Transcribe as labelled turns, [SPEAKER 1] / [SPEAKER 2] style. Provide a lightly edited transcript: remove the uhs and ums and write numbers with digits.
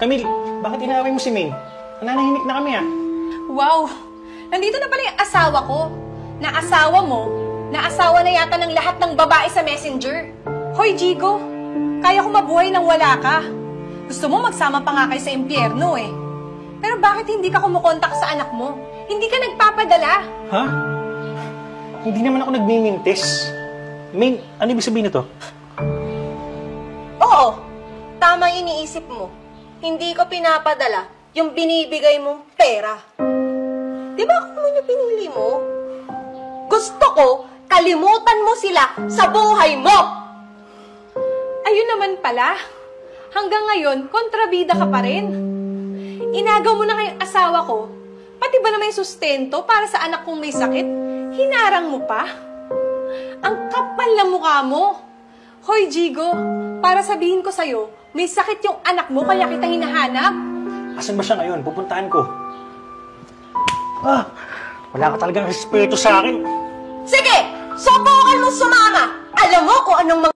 [SPEAKER 1] Camille, bakit inaaway mo si Maine? Nananahimik na kami, ah.
[SPEAKER 2] Wow! Nandito na pala yung asawa ko. Na asawa mo, na asawa na yata ng lahat ng babae sa messenger. Hoy, Jigo! Kaya ko mabuhay nang wala ka. Gusto mo magsama pa nga kayo sa impyerno eh. Pero bakit hindi ka kumukontak sa anak mo? Hindi ka nagpapadala.
[SPEAKER 1] Ha? Hindi naman ako nagmimintis. Maine, ano ibig sabihin nito?
[SPEAKER 3] Oo, tama iniisip mo. Hindi ko pinapadala yung binibigay mong pera. Di ba ako naman yung pinili mo? Gusto ko, kalimutan mo sila sa buhay mo!
[SPEAKER 2] Ayun naman pala. Hanggang ngayon, kontrabida ka pa rin. Inagaw mo na kayong asawa ko. Pati ba na may sustento para sa anak kong may sakit? Hinarang mo pa? Ang kapal na mukha mo. Hoy, Jigo, para sabihin ko sa'yo, may sakit yung anak mo kaya kita hinahanap.
[SPEAKER 1] Asan ba siya ngayon? Pupuntahan ko. Ah, wala ka talagang respeto sa akin.
[SPEAKER 3] Sige, subukan mo sumama! Alam mo kung anong